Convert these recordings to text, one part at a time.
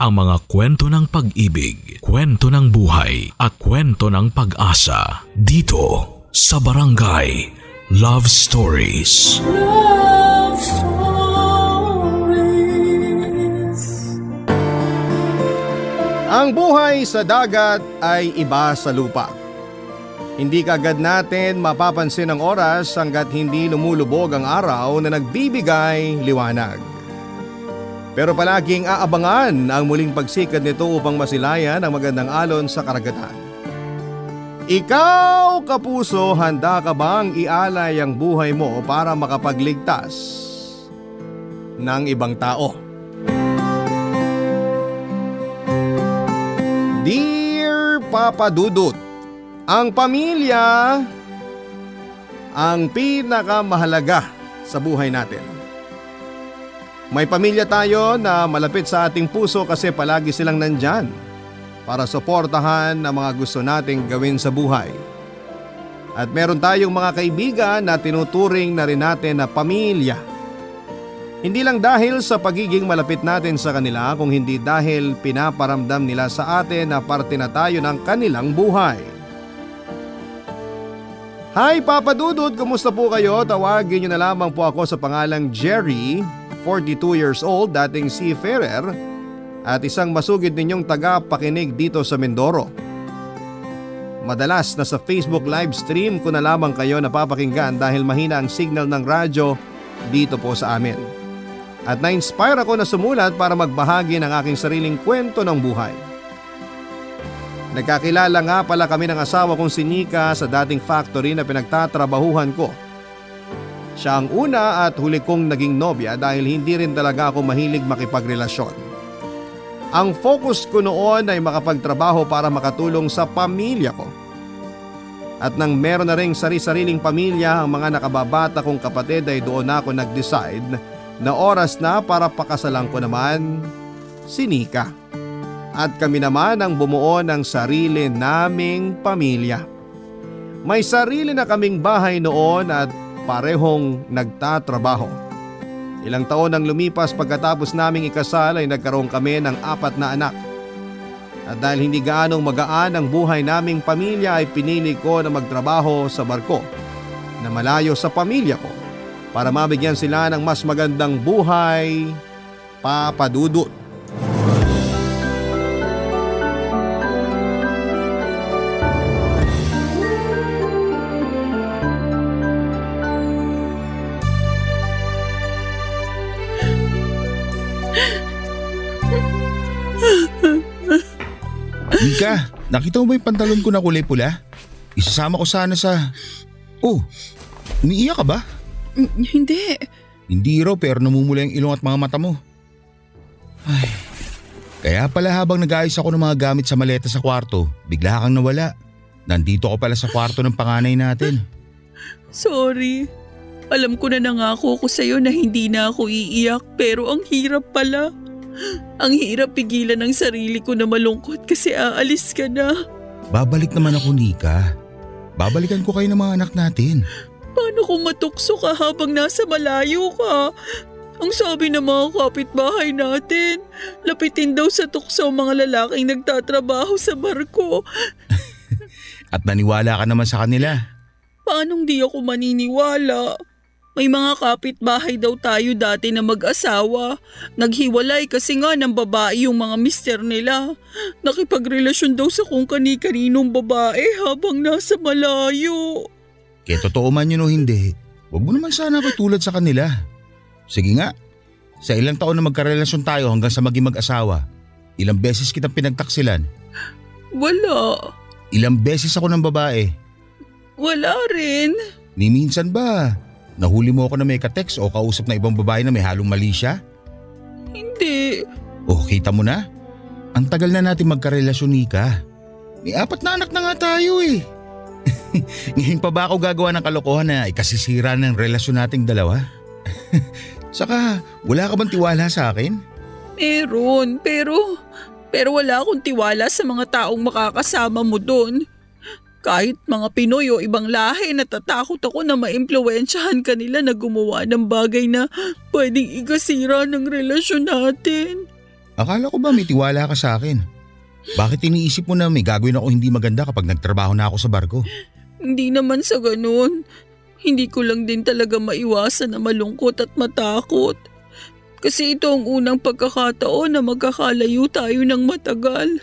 ang mga kwento ng pag-ibig, kwento ng buhay at kwento ng pag-asa dito sa Barangay Love Stories. Love Stories. Ang buhay sa dagat ay iba sa lupa. Hindi kaagad natin mapapansin ang oras hanggat hindi lumulubog ang araw na nagbibigay liwanag. Pero palaging aabangan ang muling pagsikat nito upang masilayan ang magandang alon sa karagatan. Ikaw, kapuso, handa ka bang ialay ang buhay mo para makapagligtas ng ibang tao? Dear Papa Dudut, ang pamilya ang pinakamahalaga sa buhay natin. May pamilya tayo na malapit sa ating puso kasi palagi silang nandyan para suportahan ang mga gusto nating gawin sa buhay. At meron tayong mga kaibigan na tinuturing na rin natin na pamilya. Hindi lang dahil sa pagiging malapit natin sa kanila, kung hindi dahil pinaparamdam nila sa atin na parte na tayo ng kanilang buhay. Hi Papa Dudut, kumusta po kayo? Tawagin niyo na lamang po ako sa pangalang Jerry, 42 years old, dating seafarer at isang masugid ninyong taga-pakinig dito sa Mindoro. Madalas na sa Facebook live stream ko na lamang kayo napapakinggan dahil mahina ang signal ng radyo dito po sa amin. At na-inspire ako na sumulat para magbahagi ng aking sariling kwento ng buhay. Nagkakilala nga pala kami ng asawa kong si Nika sa dating factory na pinagtatrabahuhan ko. Siya ang una at huli kong naging nobya dahil hindi rin talaga ako mahilig makipagrelasyon. Ang focus ko noon ay makapagtrabaho para makatulong sa pamilya ko. At nang meron na ring sari-sariling pamilya ang mga nakababata kong kapatid ay doon ako nag-decide na oras na para pakasalan ko naman si Nika. At kami naman ang bumuo ng sarili naming pamilya. May sarili na kaming bahay noon at parehong nagtatrabaho. Ilang taon nang lumipas pagkatapos naming ikasal ay nagkaroon kami ng 4 na anak. At dahil hindi gaanong magaan ang buhay naming pamilya ay pinili ko na magtrabaho sa barko na malayo sa pamilya ko para mabigyan sila ng mas magandang buhay, Papa Dudut. Nika, nakita mo ba yung pantalon ko na kulay pula? Isasama ko sana sa… Oh, umiiyak ka ba? Hindi. Hindi raw pero namumula yung ilong at mga mata mo. Ay, kaya pala habang nag-ayos ako ng mga gamit sa maleta sa kwarto, bigla kang nawala. Nandito ko pala sa kwarto ng panganay natin. Sorry. Alam ko na nangako ko sa'yo na hindi na ako iiyak pero ang hirap pala. Ang hirap pigilan ng sarili ko na malungkot kasi aalis ka na. Babalik naman ako, Nika. Babalikan ko kayo ng mga anak natin. Paano kung matukso ka habang nasa malayo ka? Ang sabi ng mga kapitbahay natin, lapitin daw sa tukso ang mga lalaking nagtatrabaho sa barko. At naniwala ka naman sa kanila. Paanong di ako maniniwala? May mga kapitbahay daw tayo dati na mag-asawa. Naghiwalay kasi nga ng babae yung mga mister nila. Nakipagrelasyon daw sa kung kani-kaninong babae habang nasa malayo. Kaya totoo man yun o hindi, huwag mo naman sana katulad sa kanila. Sige nga, sa ilang taon na magkarelasyon tayo hanggang sa maging mag-asawa, ilang beses kitang pinagtaksilan? Wala. Ilang beses ako ng babae? Wala rin. Ni minsan ba? Nahuli mo ako na may ka-text o kausap na ibang babae na may halong mali siya? Hindi. Oh, kita mo na? Ang tagal na natin magkarelasyon, Nika. May 4 na anak na nga tayo eh. Ngayon pa ba ako gagawa ng kalokohan na ikasisira ng relasyon nating dalawa? Saka, wala ka bang tiwala sa akin? Meron, pero wala akong tiwala sa mga taong makakasama mo doon. Kahit mga Pinoy o ibang lahi, natatakot ako na maimpluwensyahan kanila na gumawa ng bagay na pwedeng ikasira ng relasyon natin. Akala ko ba may tiwala ka sa akin? Bakit iniisip mo na may gagawin ako hindi maganda kapag nagtrabaho na ako sa barko? Hindi naman sa ganun. Hindi ko lang din talaga maiwasan na malungkot at matakot. Kasi ito ang unang pagkakataon na magkakalayo tayo ng matagal.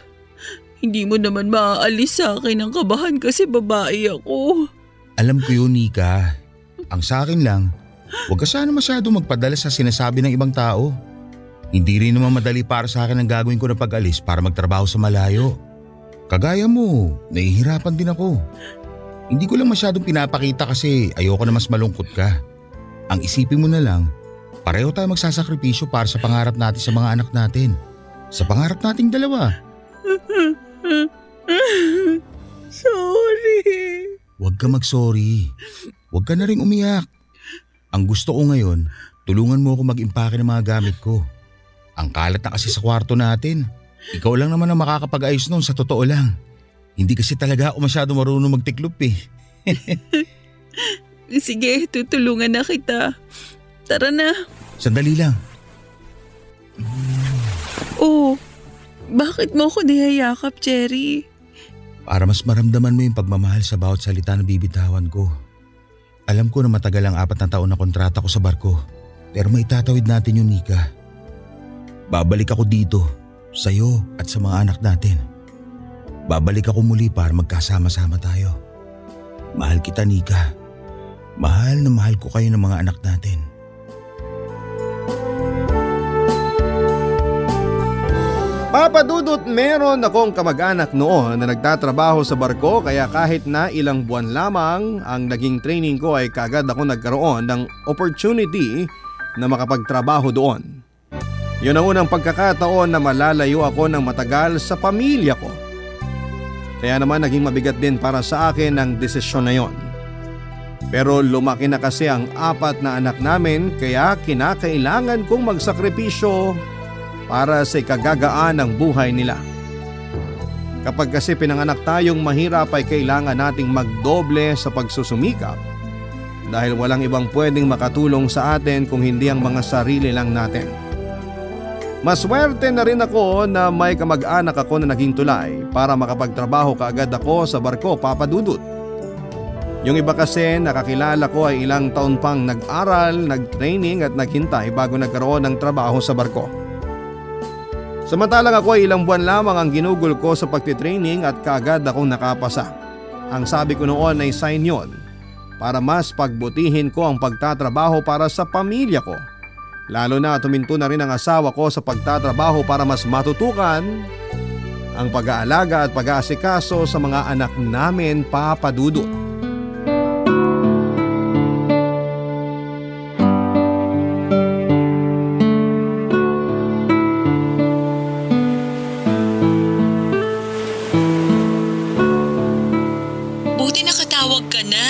Hindi mo naman maaalis sa akin ang kabahan kasi babae ako. Alam ko yun, Nika. Ang sa akin lang, huwag ka sana masyado magpadala sa sinasabi ng ibang tao. Hindi rin naman madali para sa akin ang gagawin ko na pag-alis para magtrabaho sa malayo. Kagaya mo, nahihirapan din ako. Hindi ko lang masyadong pinapakita kasi ayoko na mas malungkot ka. Ang isipin mo na lang, pareho tayo magsasakripisyo para sa pangarap natin sa mga anak natin. Sa pangarap nating dalawa. Sorry. Huwag ka mag-sorry. Huwag ka na rin umiyak. Ang gusto ko ngayon, tulungan mo ako mag-impake ng mga gamit ko. Ang kalat na kasi sa kwarto natin. Ikaw lang naman ang makakapag-ayos nun sa totoo lang. Hindi kasi talaga ako masyado marunong magtiklop eh. Sige, tutulungan na kita. Tara na. Sandali lang. Oh, bakit mo ko niyayakap, Cherry? Para mas maramdaman mo yung pagmamahal sa bawat salita na bibitawan ko. Alam ko na matagal ang 4 na taon na kontrata ko sa barko. Pero maitatawid natin yun, Nika. Babalik ako dito, sa'yo at sa mga anak natin. Babalik ako muli para magkasama-sama tayo. Mahal kita, Nika. Mahal na mahal ko kayo ng mga anak natin. Papa Dudut, meron akong kamag-anak noon na nagtatrabaho sa barko kaya kahit na ilang buwan lamang ang naging training ko ay kaagad ako nagkaroon ng opportunity na makapagtrabaho doon. Yun ang unang pagkakataon na malalayo ako ng matagal sa pamilya ko. Kaya naman naging mabigat din para sa akin ang desisyon na yon. Pero lumaki na kasi ang 4 na anak namin kaya kinakailangan kong magsakripisyo para sa ikagagaan ng buhay nila. Kapag kasi pinanganak tayong mahirap ay kailangan nating magdoble sa pagsusumikap dahil walang ibang pwedeng makatulong sa atin kung hindi ang mga sarili lang natin. Maswerte na rin ako na may kamag-anak ako na naging tulay para makapagtrabaho kaagad ako sa barko, Papa Dudut. Yung iba kasi nakakilala ko ay ilang taon pang nag-aral, nag-training at naghintay bago nagkaroon ng trabaho sa barko. Samantalang ako ay ilang buwan lamang ang ginugol ko sa pagtitraining at kaagad akong nakapasa. Ang sabi ko noon ay sign yon para mas pagbutihin ko ang pagtatrabaho para sa pamilya ko. Lalo na tuminto na rin ang asawa ko sa pagtatrabaho para mas matutukan ang pag-aalaga at pag-aasikaso sa mga anak namin, Papa Dudut. Buti nakatawag ka na.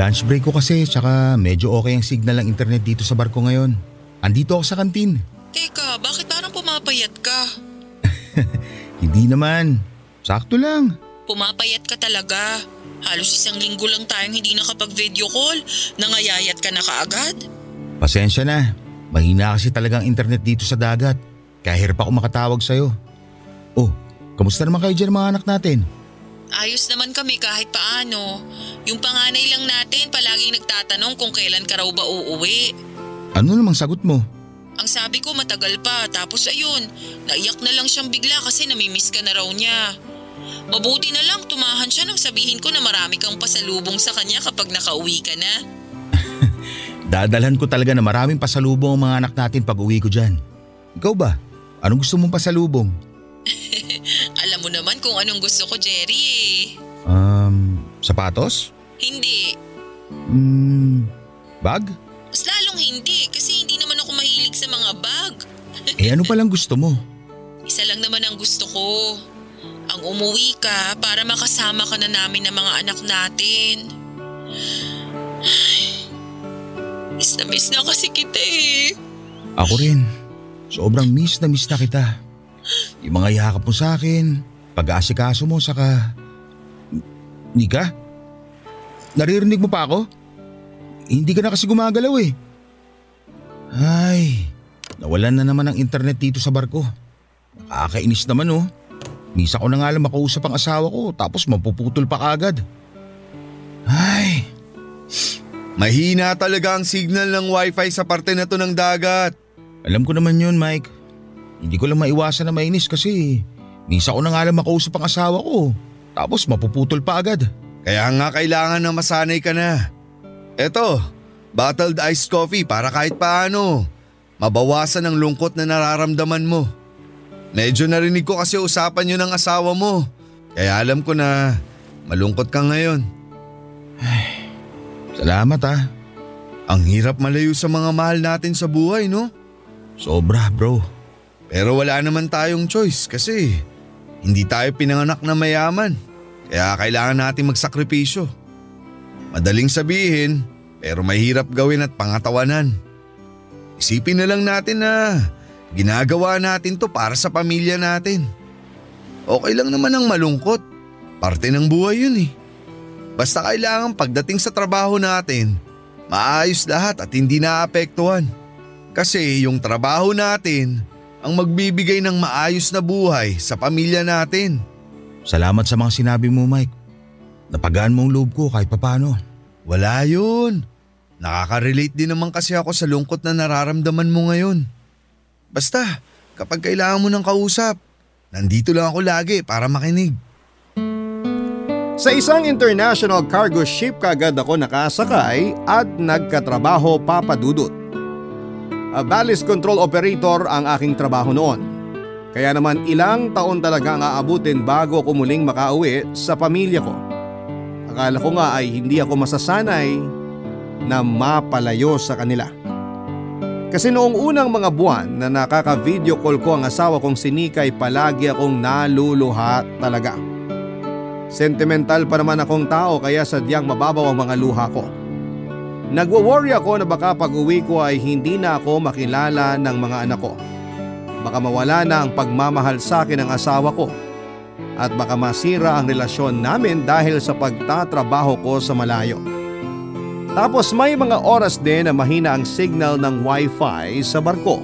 Lunch break ko kasi tsaka medyo okay ang signal ng internet dito sa barko ngayon. Andito ako sa kantin. Teka, bakit parang pumapayat ka? Hindi naman. Sakto lang. Pumapayat ka talaga. Halos 1 linggo lang tayong hindi nakapag-video call. Nangayayat ka na kaagad. Pasensya na. Mahina kasi talagang internet dito sa dagat. Kaya hirap ako makatawag sa'yo. Oh, kamusta naman kayo dyan mga anak natin? Ayos naman kami kahit paano. Yung panganay lang natin palaging nagtatanong kung kailan ka raw ba uuwi. Ano namang sagot mo? Ang sabi ko matagal pa tapos ayun, naiyak na lang siyang bigla kasi namimiss ka na raw niya. Mabuti na lang tumahan siya nang sabihin ko na marami kang pasalubong sa kanya kapag nakauwi ka na. Dadalhan ko talaga na maraming pasalubong ang mga anak natin pag uwi ko dyan. Ikaw ba? Anong gusto mong pasalubong? Alam mo naman kung anong gusto ko, Jerry eh. Sapatos? Hindi. Bag? Mas lalong hindi kasi hindi naman ako mahilig sa mga bag. Ano palang gusto mo? Isa lang naman ang gusto ko. Ang umuwi ka para makasama ka na namin ng mga anak natin. Miss na kasi kita eh. Ako rin. Sobrang miss na kita. Yung mga yakap mo sa akin, pag-aasikaso mo saka… Nika? Naririnig mo pa ako? Hindi ka na kasi gumagalaw eh. Ay, nawalan na naman ang internet dito sa barko. Nakakainis naman oh. Misa ko na nga lang makausap ang asawa ko tapos mapuputol pa kagad. Ay, mahina talaga ang signal ng wifi sa parte na to ng dagat. alam ko naman yun, Mike. Hindi ko lang maiwasan na mainis kasi misa ko na nga lang makausap ang asawa ko tapos mapuputol pa agad. Kaya nga kailangan na masanay ka na. Eto, bottled iced coffee para kahit paano mabawasan ang lungkot na nararamdaman mo. Medyo narinig ko kasi usapan yun ng asawa mo. Kaya alam ko na malungkot ka ngayon. Ay, salamat ah. Ang hirap malayo sa mga mahal natin sa buhay, no? Sobra bro. Pero wala naman tayong choice kasi hindi tayo pinanganak na mayaman. Kaya kailangan natin magsakripisyo. Madaling sabihin pero mahirap gawin at pangatawanan. Isipin na lang natin na ginagawa natin to para sa pamilya natin. Okay lang naman ang malungkot. Parte ng buhay yun eh. Basta kailangan pagdating sa trabaho natin, maayos lahat at hindi naapektuhan. Kasi yung trabaho natin ang magbibigay ng maayos na buhay sa pamilya natin. Salamat sa mga sinabi mo, Mike. Napagaan mo ang loob ko kahit papano. Wala yun. Nakaka-relate din naman kasi ako sa lungkot na nararamdaman mo ngayon. Basta, kapag kailangan mo ng kausap, nandito lang ako lagi para makinig. Sa isang international cargo ship kagad ako nakasakay at nagkatrabaho, Papa Dudut. Ballast control operator ang aking trabaho noon. Kaya naman ilang taon talaga ang aabutin bago ako muling makauwi sa pamilya ko. Akala ko nga ay hindi ako masasanay na mapalayo sa kanila. Kasi noong unang mga buwan na nakaka-video call ko ang asawa kong si Nika ay palagi akong naluluha talaga. Sentimental pa naman akong tao kaya sadyang mababaw ang mga luha ko. Nagwo-worry ako na baka pag uwi ko ay hindi na ako makilala ng mga anak ko. Baka mawala na ang pagmamahal sa akin ng asawa ko. At baka masira ang relasyon namin dahil sa pagtatrabaho ko sa malayo. Tapos may mga oras din na mahina ang signal ng wifi sa barko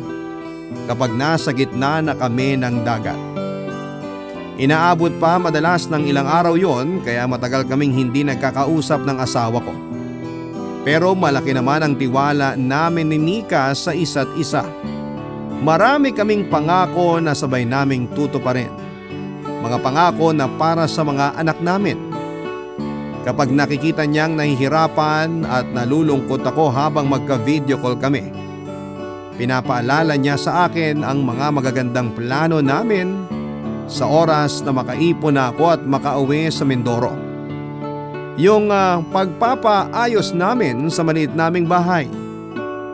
kapag nasa gitna na kami ng dagat. Inaabot pa madalas ng ilang araw yon kaya matagal kaming hindi nagkakausap ng asawa ko. Pero malaki naman ang tiwala namin ni Nika sa isa't isa. Marami kaming pangako na sabay naming tutuparin. Mga pangako na para sa mga anak namin. Kapag nakikita niyang nahihirapan at nalulungkot ako habang magka-video call kami, pinapaalala niya sa akin ang mga magagandang plano namin sa oras na makaipon na ako at makauwi sa Mindoro. Yung pagpapaayos namin sa maliit naming bahay,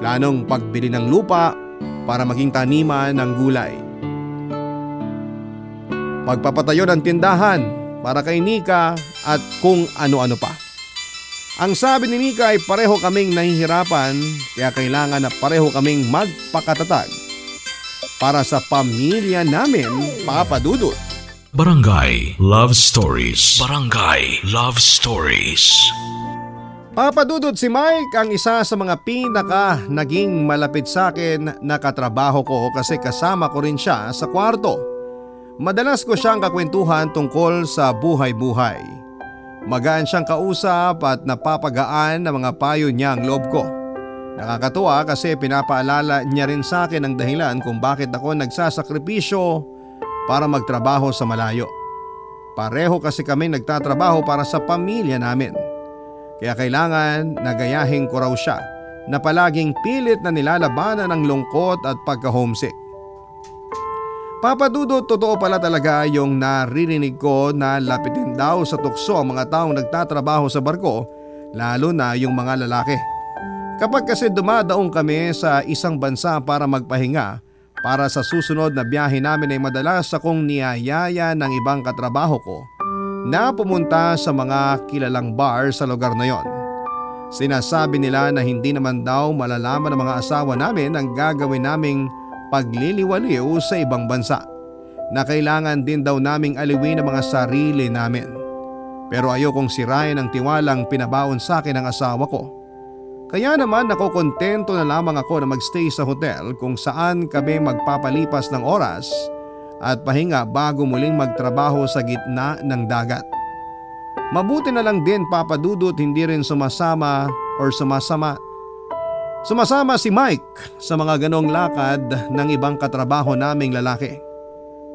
planong pagbili ng lupa para maging taniman ng gulay, pagpapatayo ng tindahan para kay Nika at kung ano-ano pa. Ang sabi ni Nika ay pareho kaming nahihirapan kaya kailangan na pareho kaming magpakatatag para sa pamilya namin, Papa Dudut. Barangay Love Stories. Barangay Love Stories. Papa Dudut, si Mike ang isa sa mga pinaka naging malapit sa akin na katrabaho ko kasi kasama ko rin siya sa kwarto. Madalas ko siyang kakwentuhan tungkol sa buhay-buhay. Magaan siyang kausap at napapagaan ng mga payo niya ang loob ko. Nakakatuwa kasi pinapaalala niya rin sa akin ang dahilan kung bakit ako nagsasakripisyo para magtrabaho sa malayo. Pareho kasi kami nagtatrabaho para sa pamilya namin. Kaya kailangan nagayahin ko raw siya na palaging pilit na nilalabanan ang lungkot at pagka-homesick. Papa Dudut, totoo pala talaga yung naririnig ko na lapitin daw sa tukso ang mga taong nagtatrabaho sa barko, lalo na yung mga lalaki. Kapag kasi dumadaong kami sa isang bansa para magpahinga, para sa susunod na biyahe namin ay madalas akong niyayaya ng ibang katrabaho ko na pumunta sa mga kilalang bar sa lugar na yon. Sinasabi nila na hindi naman daw malalaman ng mga asawa namin ang gagawin naming pagliliwaliw sa ibang bansa, na kailangan din daw naming aliwin ang mga sarili namin. Pero ayokong sirain ang tiwalang pinabaon sa akin ng asawa ko. Kaya naman ako kontento na lamang ako na magstay sa hotel kung saan kami magpapalipas ng oras at pahinga bago muling magtrabaho sa gitna ng dagat. Mabuti na lang din Papa Dudut hindi rin sumasama si Mike sa mga ganong lakad ng ibang katrabaho naming lalaki.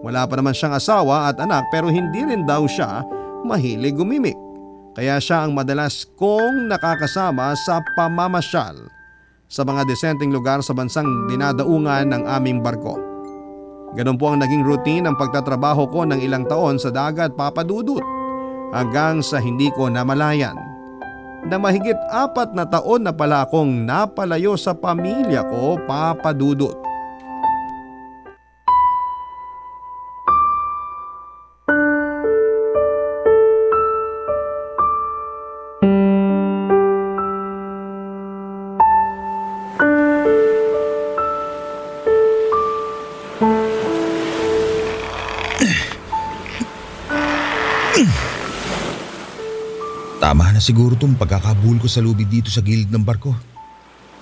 Wala pa naman siyang asawa at anak pero hindi rin daw siya mahilig gumimik. Kaya siya ang madalas kong nakakasama sa pamamasyal sa mga desenteng lugar sa bansang dinadaungan ng aming barko. Ganun po ang naging routine ng pagtatrabaho ko ng ilang taon sa dagat Papa Dudut hanggang sa hindi ko namalayan na mahigit 4 na taon na pala akong napalayo sa pamilya ko Papa Dudut. Tama na siguro itong pagkakabul ko sa lubid dito sa gilid ng barko.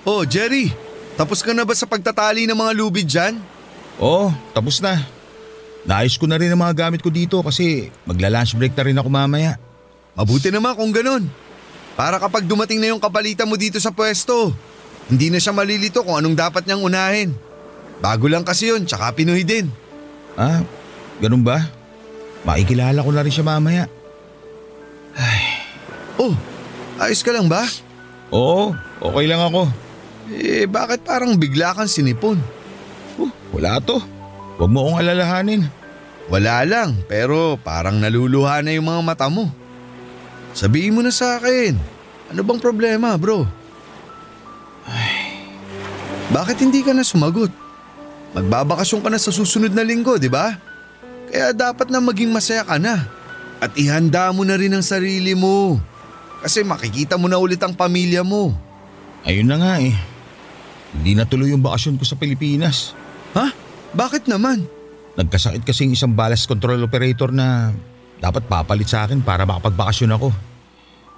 Oh, Jerry, tapos ka na ba sa pagtatali ng mga lubid dyan? Oo, tapos na. Naayos ko na rin ang mga gamit ko dito kasi magla-lunch break na rin ako mamaya. Mabuti naman kung ganun. Para kapag dumating na yung kapalitan mo dito sa pwesto, hindi na siya malilito kung anong dapat niyang unahin. Bago lang kasi yun, tsaka Pinoy din. Ah, ganun ba? Makikilala ko na rin siya mamaya. Oh, ayos ka lang ba? Oo, okay lang ako. Bakit parang bigla kang sinipon? Wala to. Huwag mo akong alalahanin. Wala lang, pero parang naluluha na yung mga mata mo. Sabihin mo na sa akin, ano bang problema, bro? Bakit hindi ka na sumagot? Magbabakasyon ka na sa susunod na linggo, di ba? Kaya dapat na maging masaya ka na. At ihanda mo na rin ang sarili mo. Kasi makikita mo na ulit ang pamilya mo. Ayun na nga eh. Hindi natuloy yung bakasyon ko sa Pilipinas. Ha? Bakit naman? Nagkasakit kasing isang ballast control operator na dapat papalit sa akin para makapagbakasyon ako.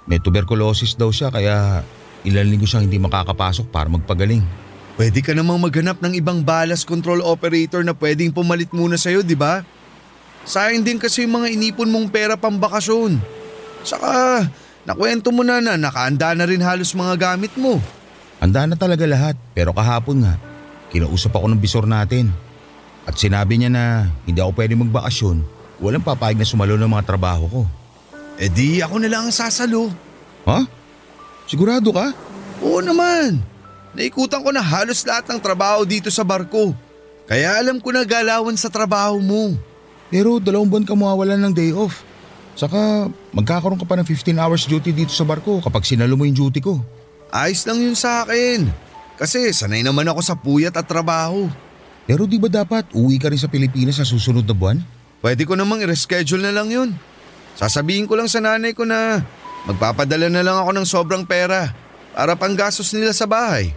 May tuberculosis daw siya kaya ilang linggo siyang hindi makakapasok para magpagaling. Pwede ka namang maghanap ng ibang ballast control operator na pwedeng pumalit muna sa'yo, di ba? Sayang din kasi yung mga inipon mong pera pang bakasyon. Saka nakwento mo na nakaanda na rin halos mga gamit mo. Handa na talaga lahat pero kahapon nga, kinausap ako ng bisor natin. At sinabi niya na hindi ako pwede magbakasyon, walang papayag na sumalo ng mga trabaho ko. Di ako na lang ang sasalo. Ha? Sigurado ka? Oo naman. Naikutan ko na halos lahat ng trabaho dito sa barko. Kaya alam ko na galawan sa trabaho mo. Pero 2 buwan ka mawawalan ng day off. Saka magkakaroon ka pa ng 15 hours duty dito sa barko kapag sinalo mo yung duty ko. Ayos lang yun sa akin. Kasi sanay naman ako sa puyat at trabaho. Pero di ba dapat uwi ka rin sa Pilipinas sa susunod na buwan? Pwede ko namang i-reschedule na lang yun. Sasabihin ko lang sa nanay ko na magpapadala na lang ako ng sobrang pera para panggastos nila sa bahay.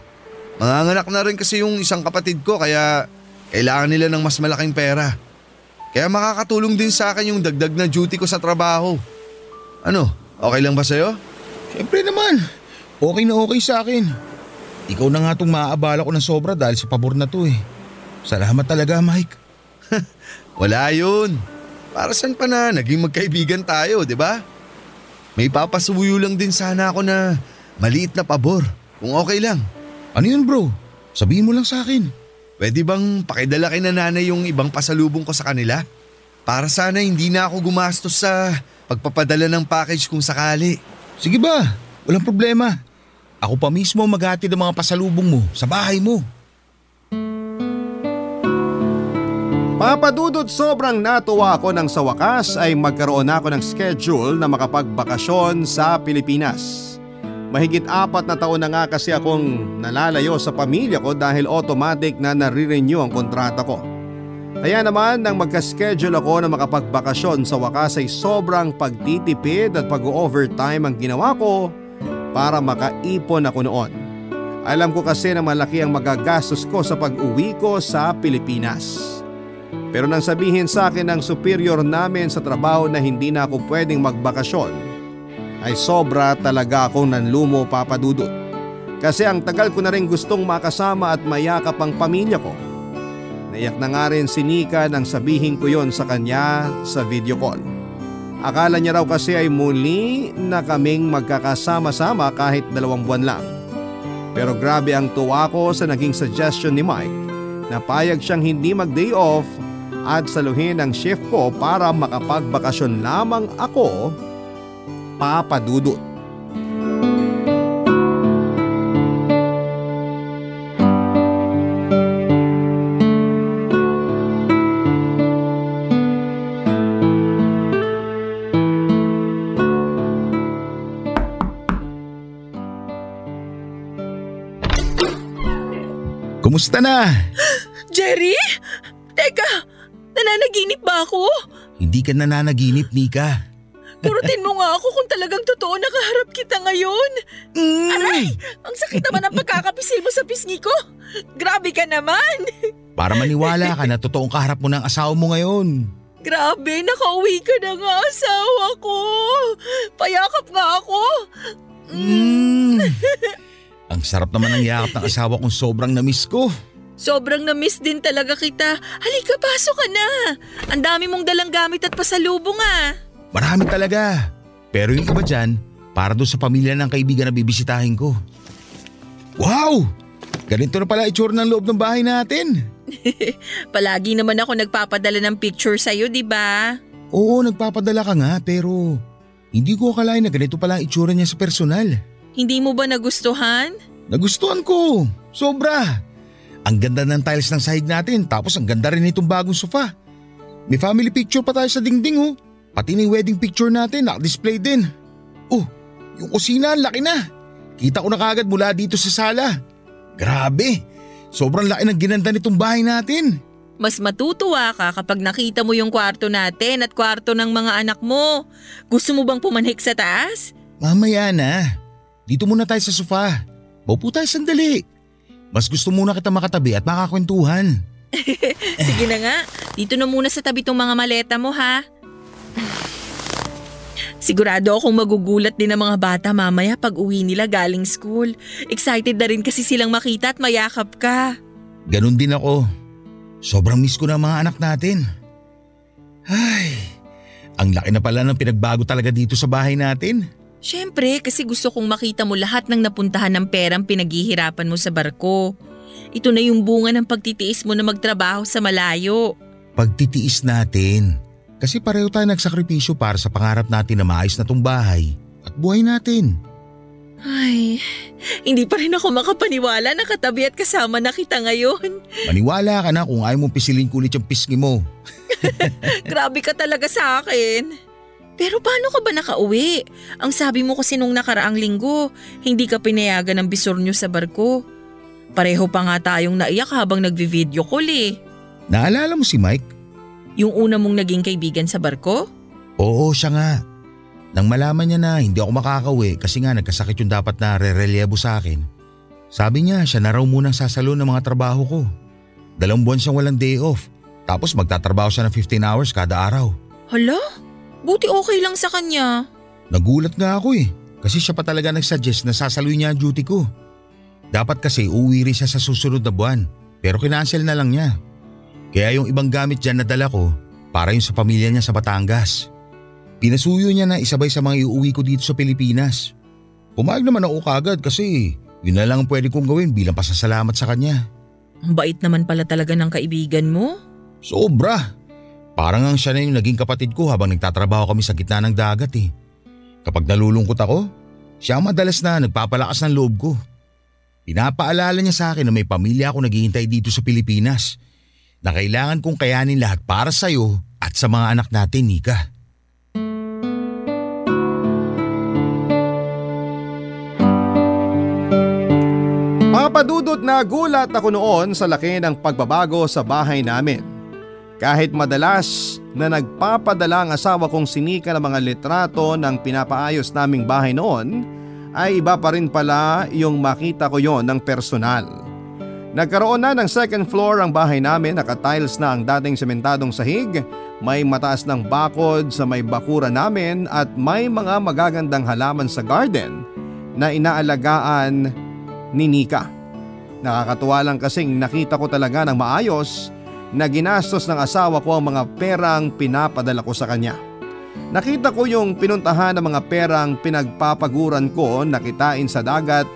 Manganganak na rin kasi yung isang kapatid ko kaya kailangan nila ng mas malaking pera. Kaya makakatulong din sa akin yung dagdag na duty ko sa trabaho. Ano, okay lang ba sa'yo? Siyempre naman, okay na okay sa akin. Ikaw na nga itong maaabala ko ng sobra dahil sa pabor na to eh. Salamat talaga, Mike. Wala yun. Para saan pa na naging magkaibigan tayo, di ba? May papasuyo lang din sana ako na maliit na pabor, kung okay lang. Ano yun bro? Sabihin mo lang sa akin. Pwede bang pakidala kay nanay yung ibang pasalubong ko sa kanila? Para sana hindi na ako gumastos sa pagpapadala ng package kung sakali. Sige ba? Walang problema. Ako pa mismo maghatid ng mga pasalubong mo sa bahay mo. Papa Dudut, sobrang natuwa ako nang sa wakas ay magkaroon ako ng schedule na makapagbakasyon sa Pilipinas. Mahigit 4 na taon na nga kasi akong nalalayo sa pamilya ko dahil automatic na nare-renew ang kontrata ko. Kaya naman nang magka-schedule ako na makapagbakasyon sa wakas ay sobrang pagtitipid at pag-overtime ang ginawa ko para makaipon ako noon. Alam ko kasi na malaki ang magagastos ko sa pag-uwi ko sa Pilipinas. Pero nang sabihin sa akin ng superior namin sa trabaho na hindi na ako pwedeng magbakasyon, ay sobra talaga akong nanlumo, Papa Dudut. Kasi ang tagal ko na rin gustong makasama at mayakap ang pamilya ko. Naiyak na nga rin si Nika nang sabihin ko yon sa kanya sa video call. Akala niya raw kasi ay muli na kaming magkakasama-sama kahit 2 buwan lang. Pero grabe ang tuwa ko sa naging suggestion ni Mike na payag siyang hindi mag-day off at saluhin ang shift ko para makapagbakasyon lamang ako, Papa Dudut. Kumusta na? Jerry? Teka, nananaginip ba ako? Hindi ka nananaginip, Nika. Purutin mo nga ako kung talagang totoo nakaharap kita ngayon. Aray! Ang sakit naman ang pagkakapisil mo sa pisngi ko. Grabe ka naman. Para maniwala ka na totoong kaharap mo ng asawa mo ngayon. Grabe, nakauwi ka na nga asawa ko. Payakap nga ako. Ang sarap naman ng yakap ng asawa kong sobrang na-miss ko. Sobrang na-miss din talaga kita. Halika, pasok ka na. Ang dami mong dalang gamit at pasalubong ah. Marami talaga. Pero yung iba dyan, para doon sa pamilya ng kaibigan na bibisitahin ko. Wow! Ganito na pala itsura ng loob ng bahay natin. Palagi naman ako nagpapadala ng picture sa'yo, di ba? Oo, nagpapadala ka nga pero hindi ko akalain na ganito pala ang itsura niya sa personal. Hindi mo ba nagustuhan? Nagustuhan ko. Sobra. Ang ganda ng tiles ng sahig natin tapos ang ganda rin itong bagong sofa. May family picture pa tayo sa dingding oh. Pati na yung wedding picture natin naka-display din. Oh, yung kusina laki na. Kita ko na kagad mula dito sa sala. Grabe. Sobrang laki ng ginanda nitong bahay natin. Mas matutuwa ka kapag nakita mo yung kwarto natin at kwarto ng mga anak mo. Gusto mo bang pumanhik sa taas? Mamaya na. Dito muna tayo sa sofa. Maupo tayo sandali. Mas gusto muna kita makatabi at makakwentuhan. Sige na nga, dito na muna sa tabi tong mga maleta mo ha. Sigurado akong magugulat din ng mga bata mamaya pag uwi nila galing school. Excited na rin kasi silang makita at mayakap ka. Ganon din ako. Sobrang miss ko na mga anak natin. Ay, ang laki na pala ng pinagbago talaga dito sa bahay natin. Siyempre, kasi gusto kong makita mo lahat ng napuntahan ng perang pinaghihirapan mo sa barko. Ito na yung bunga ng pagtitiis mo na magtrabaho sa malayo. Pagtitiis natin. Kasi pareho tayo nagsakripisyo para sa pangarap natin na maayos na tong bahay at buhay natin. Ay, hindi pa rin ako makapaniwala na katabi at kasama na kita ngayon. Maniwala ka na kung ayaw mong pisilin ko ulit yung pisngi mo. Grabe ka talaga sa akin. Pero paano ka ba nakauwi? Ang sabi mo kasi nung nakaraang linggo, hindi ka pinayagan ng bisor nyo sa barko. Pareho pa nga tayong naiyak habang nagvi-video call eh. Naalala mo si Mike? Yung una mong naging kaibigan sa barko? Oo, siya nga. Nang malaman niya na hindi ako makakauwi kasi nga nagkasakit yung dapat na re-relyebo sa akin. Sabi niya siya na raw munang sasalo ng mga trabaho ko. 2 buwan siyang walang day off. Tapos magtatrabaho siya ng 15 hours kada araw. Hala? Buti okay lang sa kanya. Nagulat nga ako eh. Kasi siya pa talaga nag-suggest na sasaluin niya ang duty ko. Dapat kasi uuwi rin siya sa susunod na buwan. Pero kinansel na lang niya. Kaya yung ibang gamit dyan na dala ko para yung sa pamilya niya sa Batangas. Pinasuyo niya na isabay sa mga iuwi ko dito sa Pilipinas. Pumayag naman ako kagad kasi yun na lang ang pwede kong gawin bilang pasasalamat sa kanya. Ang bait naman pala talaga ng kaibigan mo. Sobra. Parang ang siya na yung naging kapatid ko habang nagtatrabaho kami sa gitna ng dagat eh. Kapag nalulungkot ako, siya ang madalas na nagpapalakas ng loob ko. Pinapaalala niya sa akin na may pamilya ako naghihintay dito sa Pilipinas. Na kailangan kong kayanin lahat para sa'yo at sa mga anak natin, Nika. Papadudot na gulat ako noon sa laki ng pagbabago sa bahay namin. Kahit madalas na nagpapadala ang asawa kong si Nika ng mga litrato ng pinapaayos naming bahay noon, ay iba pa rin pala yung makita ko yon ng personal. Nagkaroon na ng second floor ang bahay namin, naka-tiles na ang dating sementadong sahig, may mataas ng bakod sa may bakura namin at may mga magagandang halaman sa garden na inaalagaan ni Nika. Nakakatuwa lang kasing nakita ko talaga ng maayos na ginastos ng asawa ko ang mga perang pinapadala ko sa kanya. Nakita ko yung pinuntahan ng mga perang pinagpapaguran ko na kitain sa dagat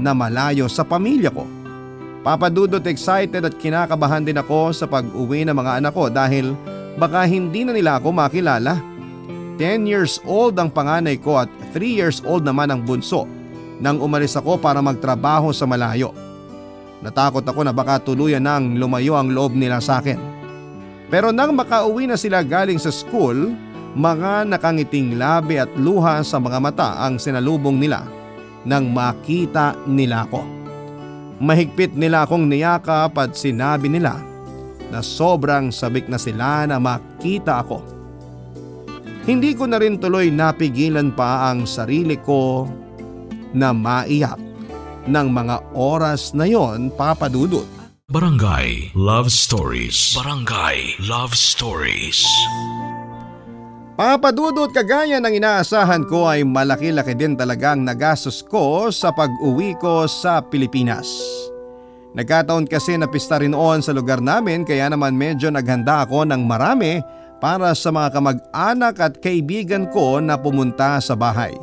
na malayo sa pamilya ko. Papa Dudut, excited at kinakabahan din ako sa pag-uwi ng mga anak ko dahil baka hindi na nila ako makilala. 10 years old ang panganay ko at 3 years old naman ang bunso nang umalis ako para magtrabaho sa malayo. Natakot ako na baka tuluyan nang lumayo ang loob nila sa akin. Pero nang makauwi na sila galing sa school, mga nakangiting labi at luha sa mga mata ang sinalubong nila nang makita nila ako. Mahigpit nila akong niyakap at sinabi nila na sobrang sabik na sila na makita ako. Hindi ko na rin tuloy napigilan pa ang sarili ko na maiyak ng mga oras na yon, Papa Dudut. Barangay Love Stories. Barangay Love Stories. Papa Dudut, kagaya ng inaasahan ko ay malaki-laki din talagang nagastos ko sa pag-uwi ko sa Pilipinas. Nagkataon kasi na pista rin noon sa lugar namin kaya naman medyo naghanda ako ng marami para sa mga kamag-anak at kaibigan ko na pumunta sa bahay.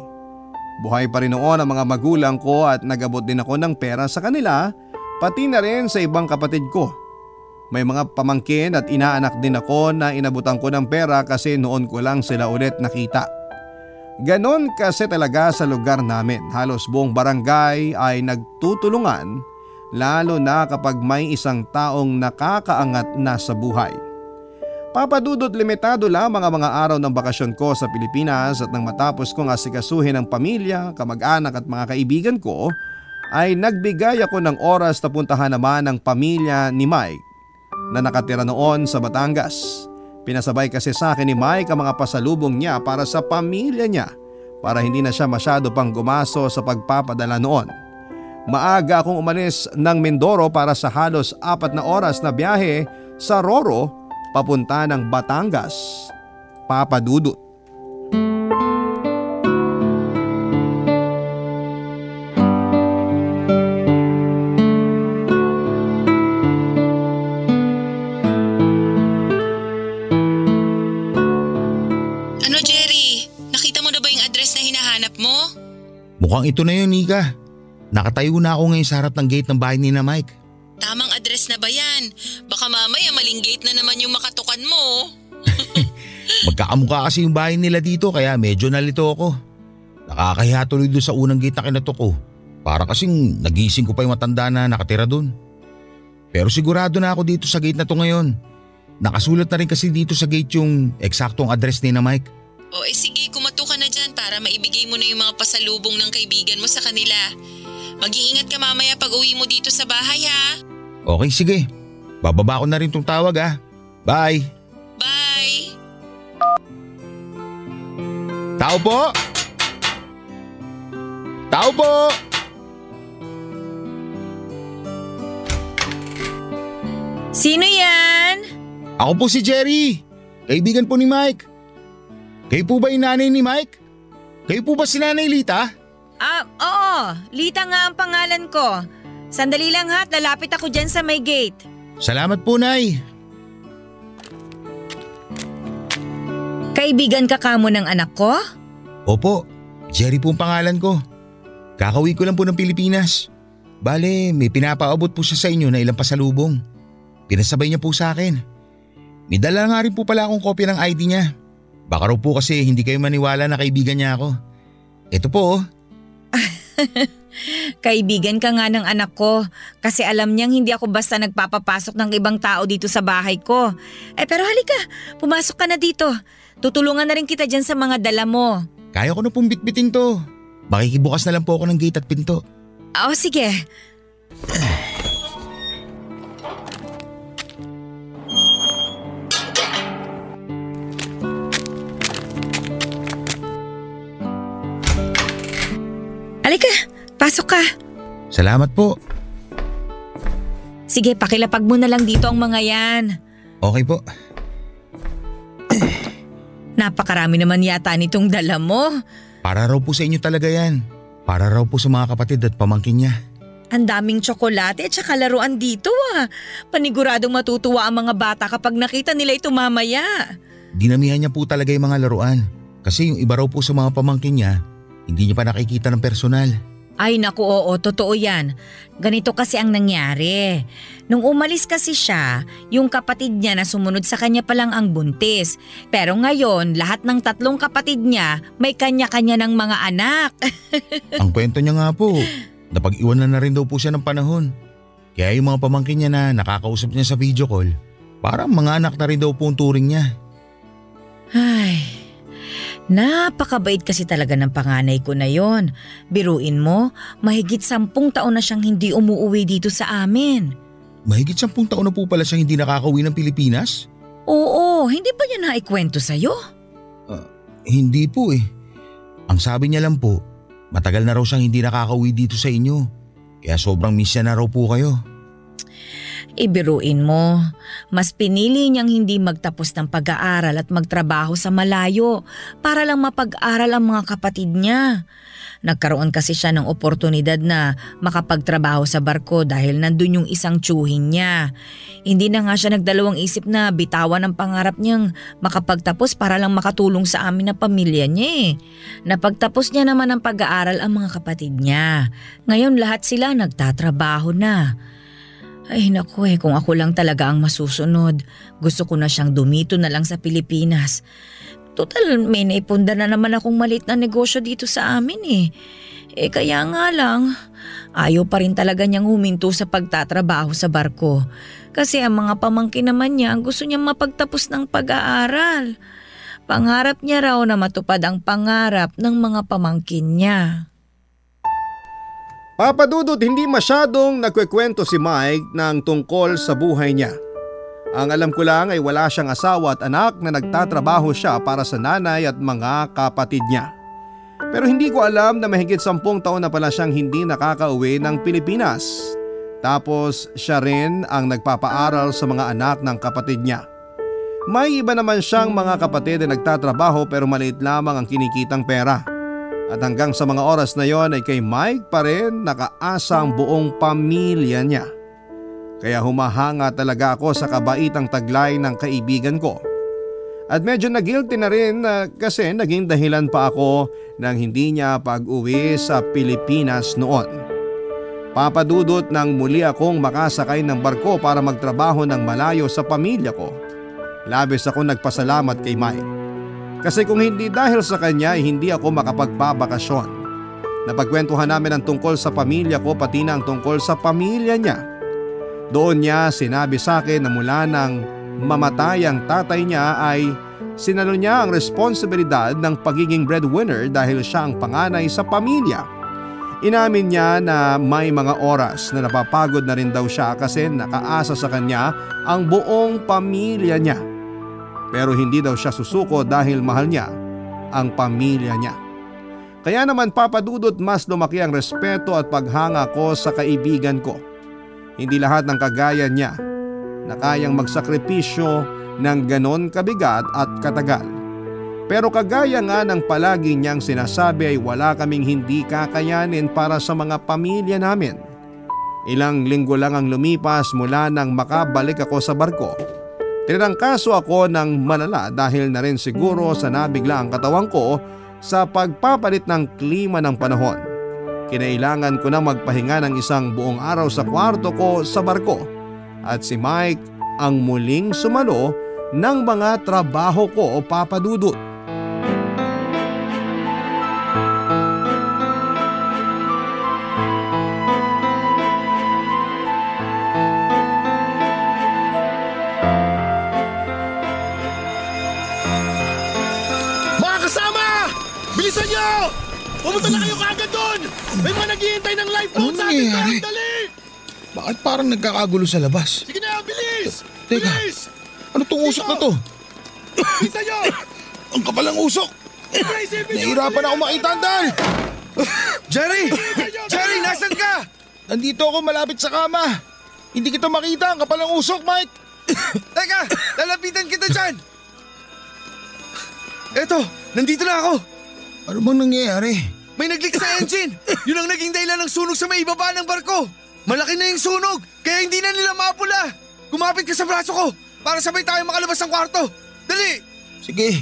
Buhay pa rin noon ang mga magulang ko at nag-abot din ako ng pera sa kanila, pati na rin sa ibang kapatid ko. May mga pamangkin at inaanak din ako na inabutan ko ng pera kasi noon ko lang sila ulit nakita. Ganon kasi talaga sa lugar namin. Halos buong barangay ay nagtutulungan, lalo na kapag may isang taong nakakaangat na sa buhay. Papa Dudut, limitado lamang ang mga araw ng bakasyon ko sa Pilipinas at nang matapos kong asikasuhin ang pamilya, kamag-anak at mga kaibigan ko, ay nagbigay ako ng oras na puntahan naman ang pamilya ni Mike na nakatira noon sa Batangas. Pinasabay kasi sa akin ni Mike ang mga pasalubong niya para sa pamilya niya para hindi na siya masyado pang gumaso sa pagpapadala noon. Maaga akong umalis ng Mindoro para sa halos 4 na oras na biyahe sa Roro papunta ng Batangas, Papa Dudut. Mukhang ito na yun, Nika. Nakatayo na ako ngayon sa harap ng gate ng bahay ni na Mike. Tamang address na ba yan? Baka mamaya maling gate na naman yung makatukan mo. Magkakamukha kasi yung bahay nila dito kaya medyo nalito ako. Nakakahiya tuloy doon sa unang gate na kinatok ko. Para kasing nagising ko pa yung matanda na nakatira doon. Pero sigurado na ako dito sa gate na to ngayon. Nakasulat na rin kasi dito sa gate yung eksaktong address ni na Mike. O sige, kumato ka na dyan para maibigay mo na yung mga pasalubong ng kaibigan mo sa kanila. Mag-iingat ka mamaya pag uwi mo dito sa bahay ha. Okay, sige. Bababa ko na rin tong tawag ha. Bye! Bye! Tao po! Tao po! Sino yan? Ako po si Jerry. Kaibigan po ni Mike. Kayo po ba yung nanay ni Mike? Kayo po ba si Nanay Lita? Oo. Lita nga ang pangalan ko. Sandali lang ha, lalapit ako dyan sa may gate. Salamat po, Nay. Kaibigan ka kamo ng anak ko? Opo, Jerry po ang pangalan ko. Kakauwi ko lang po ng Pilipinas. Bale, may pinapaabot po siya sa inyo na ilang pasalubong. Pinasabay niya po sa akin. May dala nga rin po pala akong kopya ng ID niya. Baka raw po kasi hindi kayo maniwala na kaibigan niya ako. Ito po oh. Kaibigan ka nga ng anak ko kasi alam niyang hindi ako basta nagpapapasok ng ibang tao dito sa bahay ko. Pero halika, pumasok ka na dito. Tutulungan na rin kita dyan sa mga dala mo. Kaya ko na pong bitbitin to. Makikibukas na lang po ako ng gate at pinto. Oo, sige. Halika, pasok ka. Salamat po. Sige, pakilapag mo na lang dito ang mga yan. Okay po. Napakarami naman yata nitong dala mo. Para raw po sa inyo talaga yan. Para raw po sa mga kapatid at pamangkin niya. Ang daming tsokolate at saka laruan dito ah. Paniguradong matutuwa ang mga bata kapag nakita nila ito mamaya. Dinamihan niya po talaga yung mga laruan. Kasi yung iba raw po sa mga pamangkin niya, hindi niya pa nakikita ng personal. Ay naku, oo, totoo yan. Ganito kasi ang nangyari. Nung umalis kasi siya, yung kapatid niya na sumunod sa kanya pa lang ang buntis. Pero ngayon, lahat ng 3 kapatid niya may kanya-kanya ng mga anak. Ang kwento niya nga po, napag-iwanan na rin daw po siya ng panahon. Kaya yung mga pamangkin niya na nakakausap niya sa video call, parang mga anak na rin daw po ang turing niya. Ay, napakabait kasi talaga ng panganay ko na yon. Biruin mo, mahigit 10 taon na siyang hindi umuwi dito sa amin. Mahigit 10 taon na po pala siyang hindi nakakauwi ng Pilipinas? Oo, hindi ba niya naikwento sa'yo? Hindi po eh. Ang sabi niya lang po, matagal na raw siyang hindi nakakauwi dito sa inyo. Kaya sobrang miss niya na raw po kayo. Ibiruin mo, mas pinili niyang hindi magtapos ng pag-aaral at magtrabaho sa malayo para lang mapag-aral ang mga kapatid niya. Nagkaroon kasi siya ng oportunidad na makapagtrabaho sa barko dahil nandun yung isang tiyuhin niya. Hindi na nga siya nagdalawang isip na bitawan ang pangarap niyang makapagtapos para lang makatulong sa amin na pamilya niya eh. Napagtapos niya naman ang pag-aaral ang mga kapatid niya. Ngayon lahat sila nagtatrabaho na. Ay naku kung ako lang talaga ang masusunod. Gusto ko na siyang dumito na lang sa Pilipinas. Total, may naipunda na naman akong maliit na negosyo dito sa amin eh. Kaya nga lang, ayaw pa rin talaga niyang huminto sa pagtatrabaho sa barko. Kasi ang mga pamangkin naman niya gusto niyang mapagtapos ng pag-aaral. Pangarap niya raw na matupad ang pangarap ng mga pamangkin niya. Papa Dudut, hindi masyadong nagkwekwento si Mike ng tungkol sa buhay niya. Ang alam ko lang ay wala siyang asawa at anak na nagtatrabaho siya para sa nanay at mga kapatid niya. Pero hindi ko alam na mahigit 10 taon na pala siyang hindi nakakauwi ng Pilipinas. Tapos siya rin ang nagpapaaral sa mga anak ng kapatid niya. May iba naman siyang mga kapatid na nagtatrabaho pero maliit lamang ang kinikitang pera. At hanggang sa mga oras na yon ay kay Mike pa rin nakaasa ang buong pamilya niya. Kaya humahanga talaga ako sa kabaitang taglay ng kaibigan ko. At medyo na-guilty na rin kasi naging dahilan pa ako ng hindi niya pag-uwi sa Pilipinas noon. Papadudot nang muli akong makasakay ng barko para magtrabaho ng malayo sa pamilya ko. Labis ako nagpasalamat kay Mike. Kasi kung hindi dahil sa kanya ay hindi ako makapagbabakasyon. Napagkwentuhan namin ang tungkol sa pamilya ko pati na ang tungkol sa pamilya niya. Doon niya sinabi sa akin na mula nang mamatay ang tatay niya ay sinalo niya ang responsibilidad ng pagiging breadwinner dahil siya ang panganay sa pamilya. Inamin niya na may mga oras na napapagod na rin daw siya kasi nakaasa sa kanya ang buong pamilya niya. Pero hindi daw siya susuko dahil mahal niya ang pamilya niya. Kaya naman papadudot mas lumaki ang respeto at paghanga ko sa kaibigan ko. Hindi lahat ng kagaya niya na kayang magsakripisyo ng ganon kabigat at katagal. Pero kagaya nga ng palagi niyang sinasabi ay wala kaming hindi kakayanin para sa mga pamilya namin. Ilang linggo lang ang lumipas mula nang makabalik ako sa barko. Tinangkaso ako ng malala dahil na rin siguro sa nabigla ang katawan ko sa pagpapalit ng klima ng panahon. Kinailangan ko na magpahinga ng isang buong araw sa kwarto ko sa barko at si Mike ang muling sumalo ng mga trabaho ko o papadudot. Bilisan niyo! Pumunta na kayo kaagad doon! May mga naghihintay ng lifeboat sa atin doon! Dali! Bakit parang nagkakagulo sa labas? Sige na, bilis! Teka, bilis! ano tong usok na to? Bilisan niyo! Ang kapal ng usok! Nahihirapan ako makita ang dal! Jerry! Jerry, nasan ka? Nandito ako malapit sa kama. Hindi kita makita, ang kapal ng usok, Mike! Teka, lalapitan kita dyan! Eto, nandito na ako! Ano bang nangyayari? May nag-leak sa engine! Yun ang naging dahilan ng sunog sa may ibaba ng barko! Malaki na yung sunog, kaya hindi na nila mapula. Kumapit ka sa braso ko para sabay tayo makalabas ng kwarto. Dali! Sige.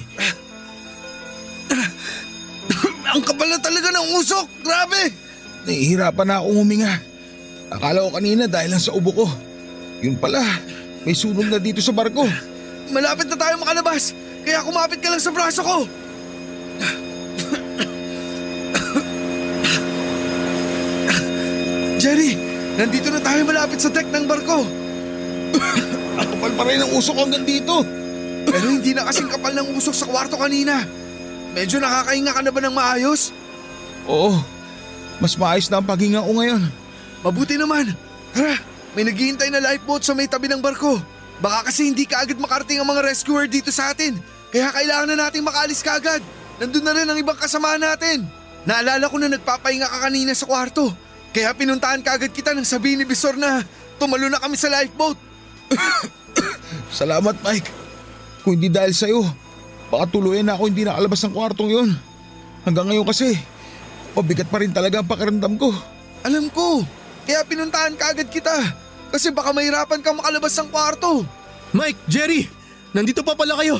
Ang kapal na talaga ng usok, grabe! Nahihirapan na akong huminga. Akala ko kanina dahil lang sa ubo ko. Yun pala, may sunog na dito sa barko. Malapit na tayo makalabas, kaya kumapit ka lang sa braso ko. Jerry, nandito na tayo malapit sa deck ng barko. Ang kapal pa rin ng usok hanggang dito. Pero hindi na kasing kapal ng usok sa kwarto kanina. Medyo nakakahinga ka na ba ng maayos? Oo, mas maayos na ang paghinga ko ngayon. Mabuti naman. Tara, may naghihintay na lifeboat sa may tabi ng barko. Baka kasi hindi kaagad makarating ang mga rescuer dito sa atin. Kaya kailangan na nating makaalis kaagad. Nandun na rin ang ibang kasama natin. Naalala ko na nagpapahinga ka kanina sa kwarto. Kaya pinuntahan kaagad kita nang sabihin ni Bisor na tumalo na kami sa lifeboat. Salamat, Mike. Kung hindi dahil sa'yo, baka tuluyan na ako hindi nakalabas ng kwartong yun. Hanggang ngayon kasi, mabigat pa rin talaga ang pakiramdam ko. Alam ko, kaya pinuntahan kaagad kita. Kasi baka mahirapan kang makalabas ng kwarto. Mike, Jerry, nandito pa pala kayo.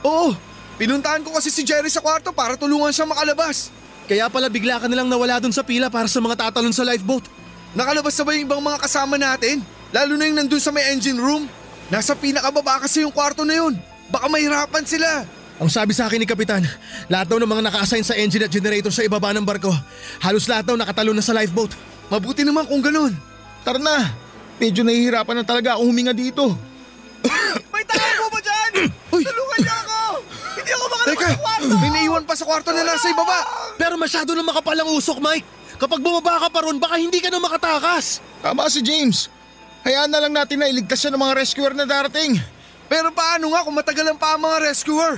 Oo, pinuntahan ko kasi si Jerry sa kwarto para tulungan siya makalabas. Kaya pala bigla ka nilang nawala dun sa pila para sa mga tatalon sa lifeboat. Nakalabas na ba yung ibang mga kasama natin? Lalo na yung nandun sa may engine room. Nasa pinakababa kasi yung kwarto na yun. Baka mahirapan sila. Ang sabi sa akin ni Kapitan, lahat daw ng mga naka-assign sa engine at generator sa ibaba ng barko, halos lahat daw nakatalon na sa lifeboat. Mabuti naman kung ganun. Tara na, medyo nahihirapan na talaga akong huminga dito. May tao ba dyan? Tulungan niyo ako! Hindi ako makalabas sa kwarto! May naiwan pa sa kwarto na nasa ibaba. Pero masyado na makapal ang usok, Mike. Kapag bumaba ka pa ron, baka hindi ka na makatakas. Tama si James. Hayaan na lang natin na iligtas siya ng mga rescuer na darating. Pero paano nga kung matagalan pa ang mga rescuer?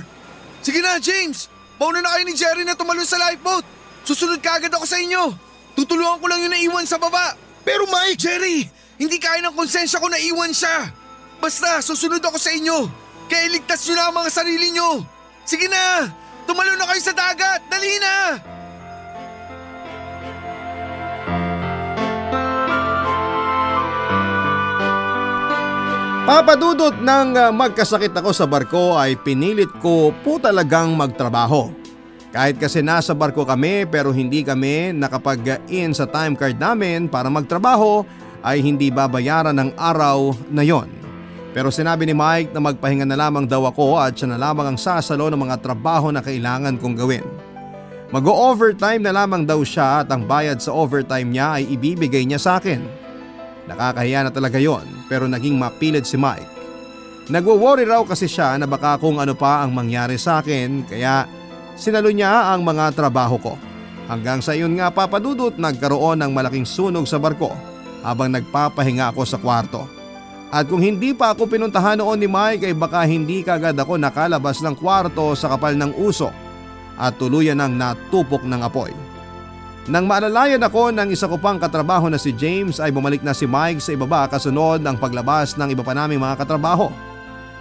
Sige na, James. Mauna na kayo ni Jerry na tumalon sa lifeboat. Susunod kaagad ako sa inyo. Tutulungan ko lang yung naiwan sa baba. Pero Mike! Jerry, hindi kaya ng konsensya ko na iwan siya. Basta, susunod ako sa inyo. Kaya iligtas nyo na ang mga sarili nyo. Sige na, tumalon na kayo sa dagat. Dali na! Papadudot ng magkasakit ako sa barko ay pinilit ko po talagang magtrabaho. Kahit kasi nasa barko kami pero hindi kami nakapag-in sa time card namin para magtrabaho ay hindi babayaran ng araw na yon. Pero sinabi ni Mike na magpahinga na lamang daw ako at siya na lamang ang sasalo ng mga trabaho na kailangan kong gawin. Mag-o-overtime na lamang daw siya at ang bayad sa overtime niya ay ibibigay niya sa akin. Nakakahiya na talaga yon pero naging mapilit si Mike. Nagwo-worry raw kasi siya na baka kung ano pa ang mangyari sa akin kaya sinalo niya ang mga trabaho ko. Hanggang sa iyon nga papadudot nagkaroon ng malaking sunog sa barko habang nagpapahinga ako sa kwarto. At kung hindi pa ako pinuntahan noon ni Mike ay baka hindi kagad ako nakalabas ng kwarto sa kapal ng usok at tuluyan ng natupok ng apoy. Nang maalalayan ako ng isa ko pang katrabaho na si James ay bumalik na si Mike sa ibaba kasunod ng paglabas ng iba pa naming mga katrabaho.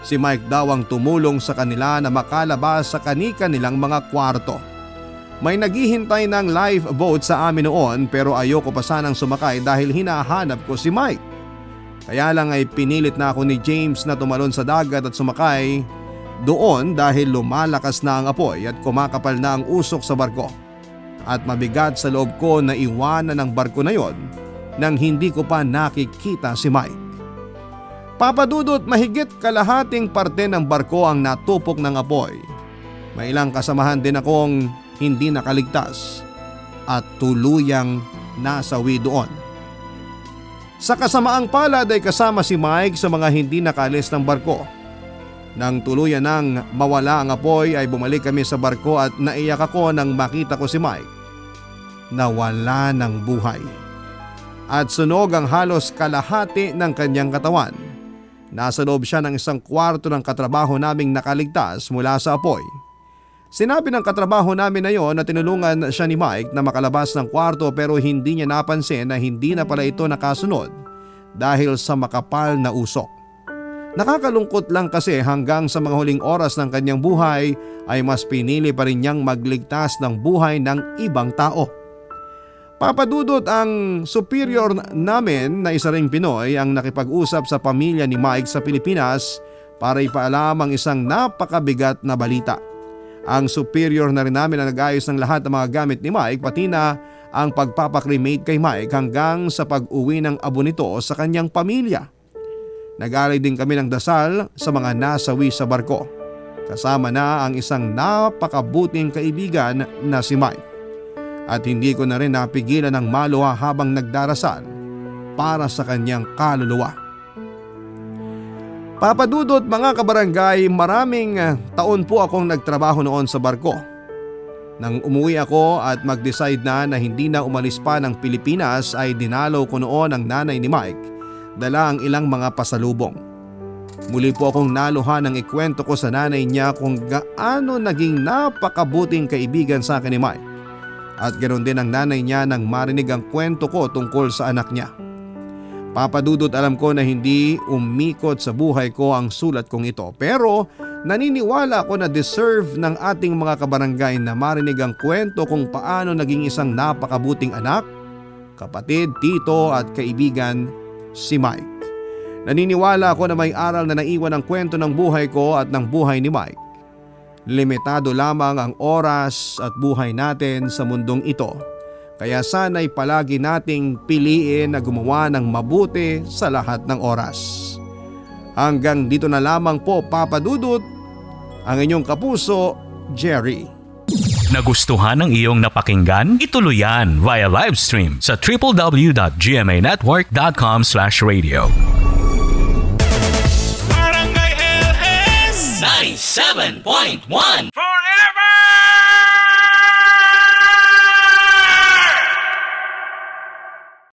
Si Mike daw ang tumulong sa kanila na makalabas sa kani-kanilang mga kwarto. May naghihintay ng lifeboat sa amin noon pero ayoko pa sanang sumakay dahil hinahanap ko si Mike. Kaya lang ay pinilit na ako ni James na tumalon sa dagat at sumakay doon dahil lumalakas na ang apoy at kumakapal na ang usok sa barko. At mabigat sa loob ko na iwanan ng barko na yon nang hindi ko pa nakikita si Mike. Papadudot mahigit kalahating parte ng barko ang natupok ng apoy. May ilang kasamahan din akong hindi nakaligtas at tuluyang nasawi doon. Sa kasamaang palad ay kasama si Mike sa mga hindi nakalis ng barko. Nang tuluyan nang mawala ang apoy ay bumalik kami sa barko at naiyak ako nang makita ko si Mike. Nawala ng buhay. At sunog ang halos kalahati ng kanyang katawan. Nasa loob siya ng isang kwarto ng katrabaho naming nakaligtas mula sa apoy. Sinabi ng katrabaho namin na yon na tinulungan siya ni Mike na makalabas ng kwarto pero hindi niya napansin na hindi na pala ito nakasunod dahil sa makapal na usok. Nakakalungkot lang kasi hanggang sa mga huling oras ng kanyang buhay ay mas pinili pa rin niyang magligtas ng buhay ng ibang tao. Papadudot, ang superior namin na isa ring Pinoy ang nakipag-usap sa pamilya ni Mike sa Pilipinas para ipaalam ang isang napakabigat na balita. Ang superior na rin namin ang nag-ayos ng lahat ng mga gamit ni Mike, pati na ang pagpapakremate kay Mike hanggang sa pag-uwi ng abo nito sa kanyang pamilya. Nag-alay din kami ng dasal sa mga nasawi sa barko. Kasama na ang isang napakabuting kaibigan na si Mike. At hindi ko na rin napigilan ng maluha habang nagdarasal para sa kanyang kaluluwa. Papadudot, mga kabarangay, maraming taon po akong nagtrabaho noon sa barko. Nang umuwi ako at mag-decide na hindi na umalis pa ng Pilipinas ay dinalaw ko noon ang nanay ni Mike, dala ang ilang mga pasalubong. Muli po akong naluha nang ikwento ko sa nanay niya kung gaano naging napakabuting kaibigan sa akin ni Mike. At ganoon din ang nanay niya nang marinig ang kwento ko tungkol sa anak niya. Papadudot, alam ko na hindi umikot sa buhay ko ang sulat kong ito, pero naniniwala ako na deserve ng ating mga kabarangay na marinig ang kwento kung paano naging isang napakabuting anak, kapatid, tito at kaibigan si Mike. Naniniwala ako na may aral na naiwan ang kwento ng buhay ko at ng buhay ni Mike. Limitado lamang ang oras at buhay natin sa mundong ito, kaya sana'y palagi nating piliin na gumawa ng mabuti sa lahat ng oras. Hanggang dito na lamang po, Papadudot, ang inyong kapuso, Jerry. Nagustuhan ng iyong napakinggan? Ituloy yan via live stream sa www.gmanetwork.com/radio. Barangay LS 97.1 Forever